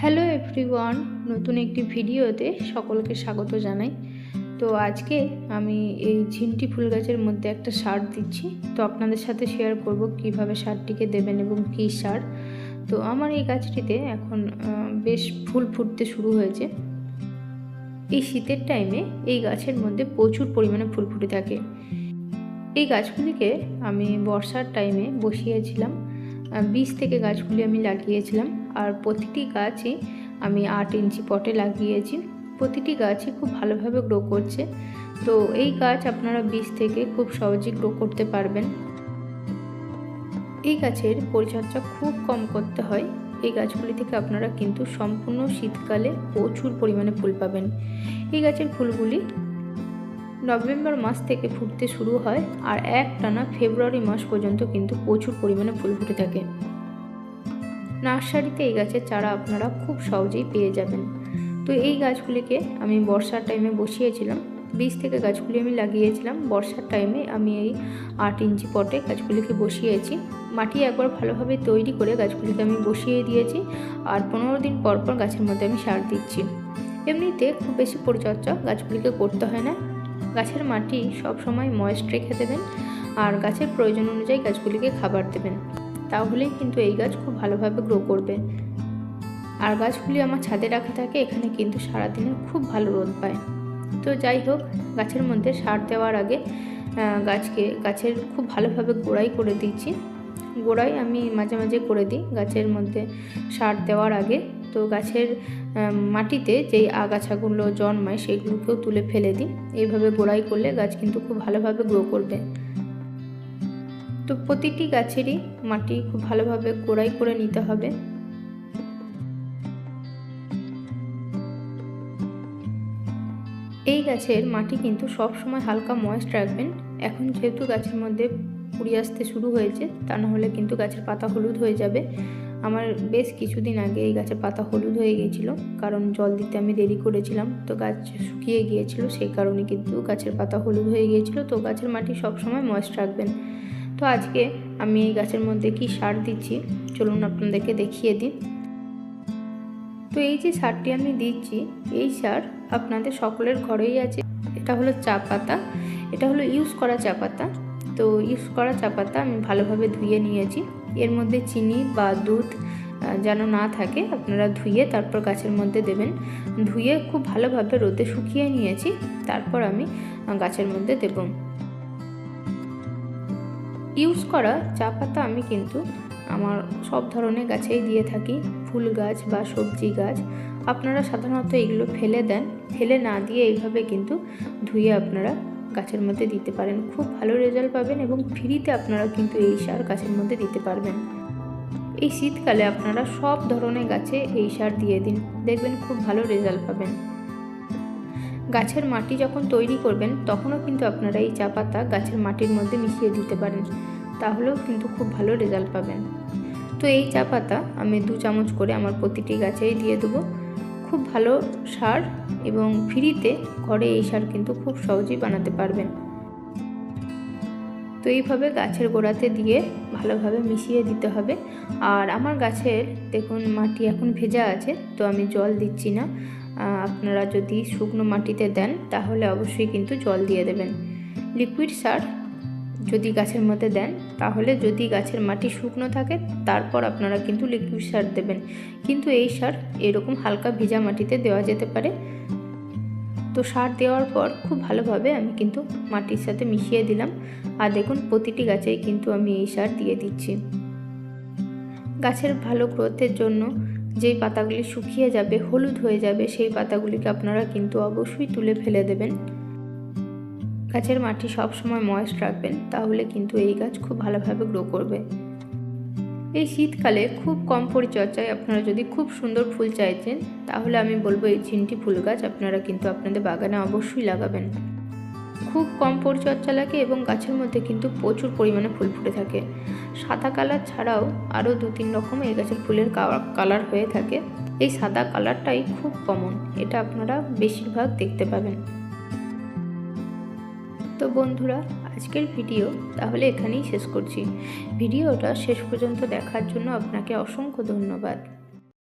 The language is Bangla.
হ্যালো এভরিওয়ান, নতুন একটি ভিডিওতে সকলকে স্বাগত জানাই। তো আজকে আমি এই ঝিন্টি ফুল গাছের মধ্যে একটা সার দিচ্ছি। তো আপনাদের সাথে শেয়ার করব কিভাবে সারটিকে দেবেন এবং কী সার। তো আমার এই গাছটিতে এখন বেশ ফুল ফুটতে শুরু হয়েছে। এই শীতের টাইমে এই গাছের মধ্যে প্রচুর পরিমাণে ফুল ফুটে থাকে। এই গাছগুলিকে আমি বর্ষার টাইমে বসিয়েছিলাম। বীজ থেকে গাছগুলি আমি লাগিয়েছিলাম, আর প্রতিটি গাছই আমি 8 ইঞ্চি পটে লাগিয়েছি। প্রতিটি গাছই খুব ভালোভাবে গ্রো করছে। তো এই গাছ আপনারা বীজ থেকে খুব সহজেই গ্রো করতে পারবেন। এই গাছের পরিচর্যা খুব কম করতে হয়। এই গাছগুলি থেকে আপনারা কিন্তু সম্পূর্ণ শীতকালে প্রচুর পরিমাণে ফুল পাবেন। এই গাছের ফুলগুলি নভেম্বর মাস থেকে ফুটতে শুরু হয়, আর একটানা ফেব্রুয়ারি মাস পর্যন্ত কিন্তু প্রচুর পরিমাণে ফুল ফুটে থাকে। নার্সারিতে এই গাছের চারা আপনারা খুব সহজেই পেয়ে যাবেন। তো এই গাছগুলিকে আমি বর্ষার টাইমে বসিয়েছিলাম। বীজ থেকে গাছগুলি আমি লাগিয়েছিলাম। বর্ষার টাইমে আমি এই 8 ইঞ্চি পটে গাছগুলিকে বসিয়েছি। মাটি একবার ভালোভাবে তৈরি করে গাছগুলিকে আমি বসিয়ে দিয়েছি, আর 15 দিন পর পর গাছের মধ্যে আমি সার দিচ্ছি। এমনিতে খুব বেশি পরিচর্যা গাছগুলিকে করতে হয় না। গাছের মাটি সব সময় ময়েস্ট রেখে দেবেন, আর গাছের প্রয়োজন অনুযায়ী গাছগুলিকে খাবার দেবেন। তাহলেই কিন্তু এই গাছ খুব ভালোভাবে গ্রো করবে। আর গাছগুলি আমার ছাদে রাখা থাকে, এখানে কিন্তু সারাদিনের খুব ভালো রোদ পায়। তো যাই হোক, গাছের মধ্যে সার দেওয়ার আগে গাছের খুব ভালোভাবে গোড়াই করে দিচ্ছি। গোড়াই আমি মাঝে মাঝে করে দিই গাছের মধ্যে সার দেওয়ার আগে। তো গাছের মাটিতে যেই আগাছাগুলো জন্মায় সেগুলোকেও তুলে ফেলে দিই। এইভাবে গোড়াই করলে গাছ কিন্তু খুব ভালোভাবে গ্রো করবে। তো প্রতিটি গাছেরই মাটি খুব ভালোভাবে গোড়াই করে নিতে হবে। এই গাছের মাটি কিন্তু সব সময় হালকা ময়েস্ট রাখবেন। এখন যেহেতু গাছের মধ্যে কুড়ি আসতে শুরু হয়েছে, তা না হলে কিন্তু গাছের পাতা হলুদ হয়ে যাবে। আমার বেশ কিছুদিন আগে এই গাছের পাতা হলুদ হয়ে গিয়েছিল, কারণ জল দিতে আমি দেরি করেছিলাম। তো গাছ শুকিয়ে গিয়েছিল, সেই কারণে কিন্তু গাছের পাতা হলুদ হয়ে গিয়েছিল। তো গাছের মাটি সব সময় ময়েস্ট রাখবেন। তো আজকে আমি এই গাছের মধ্যে কি সার দিচ্ছি চলুন আপনাদেরকে দেখিয়ে দিই। তো এই যে সারটি আমি দিচ্ছি, এই সার আপনাদের সকলের ঘরেই আছে। এটা হলো চা পাতা, এটা হলো ইউজ করা চা পাতা। তো ইউজ করা চা পাতা আমি ভালোভাবে ধুয়ে নিয়েছি। এর মধ্যে চিনি বা দুধ যেন না থাকে, আপনারা ধুয়ে তারপর গাছের মধ্যে দেবেন। ধুয়ে খুব ভালোভাবে রোদে শুকিয়ে নিয়েছি, তারপর আমি গাছের মধ্যে দেব। ইউজ করা চা পাতা আমি কিন্তু আমার সব ধরনের গাছেই দিয়ে থাকি, ফুল গাছ বা সবজি গাছ। আপনারা সাধারণত এগুলো ফেলে দেন, ফেলে না দিয়ে এইভাবে কিন্তু ধুয়ে আপনারা গাছের মধ্যে দিতে পারেন। খুব ভালো রেজাল্ট পাবেন এবং ফ্রিতে আপনারা কিন্তু এই সার গাছের মধ্যে দিতে পারবেন। এই শীতকালে আপনারা সব ধরনের গাছে এই সার দিয়ে দিন, দেখবেন খুব ভালো রেজাল্ট পাবেন। গাছের মাটি যখন তৈরি করবেন তখনও কিন্তু আপনারা এই চা পাতা গাছের মাটির মধ্যে মিশিয়ে দিতে পারেন, তাহলেও কিন্তু খুব ভালো রেজাল্ট পাবেন। তো এই চা পাতা আমি 2 চামচ করে আমার প্রতিটি গাছেই দিয়ে দেবো। খুব ভালো সার এবং ফ্রিতে ঘরে এই সার কিন্তু খুব সহজেই বানাতে পারবেন। তো এইভাবে গাছের গোড়াতে দিয়ে ভালোভাবে মিশিয়ে দিতে হবে। আর আমার গাছের দেখুন মাটি এখন ভেজা আছে, তো আমি জল দিচ্ছি না। আপনারা যদি শুকনো মাটিতে দেন তাহলে অবশ্যই কিন্তু জল দিয়ে দেবেন। লিকুইড সার যদি গাছের মধ্যে দেন, তাহলে যদি গাছের মাটি শুকনো থাকে তারপর আপনারা কিন্তু লিকুইড সার দেবেন। কিন্তু এই সার এরকম হালকা ভেজা মাটিতে দেওয়া যেতে পারে। তো সার দেওয়ার পর খুব ভালোভাবে আমি কিন্তু মাটির সাথে মিশিয়ে দিলাম। আর দেখুন প্রতিটি গাছেই কিন্তু আমি এই সার দিয়ে দিচ্ছি। গাছের ভালো গ্রোথের জন্য যেই পাতাগুলি শুকিয়ে যাবে, হলুদ হয়ে যাবে, সেই পাতাগুলিকে আপনারা কিন্তু অবশ্যই তুলে ফেলে দেবেন। গাছের মাটি সব সময় ময়েস্ট রাখবেন, তাহলে কিন্তু এই গাছ খুব ভালোভাবে গ্রো করবে। এই শীতকালে খুব কম পরিচর্যায় আপনারা যদি খুব সুন্দর ফুল চাইছেন, তাহলে আমি বলবো এই ঝিন্টি ফুল গাছ আপনারা কিন্তু আপনাদের বাগানে অবশ্যই লাগাবেন। খুব কম পরিচর্যা লাগে এবং গাছের মধ্যে কিন্তু প্রচুর পরিমাণে ফুল ফুটে থাকে। সাদা কালার ছাড়াও আরও 2-3 রকম এই গাছের ফুলের কালার হয়ে থাকে। এই সাদা কালারটাই খুব কমন, এটা আপনারা বেশিরভাগ দেখতে পাবেন। তো বন্ধুরা, আজকের ভিডিও তাহলে এখানেই শেষ করছি। ভিডিওটা শেষ পর্যন্ত দেখার জন্য আপনাকে অসংখ্য ধন্যবাদ।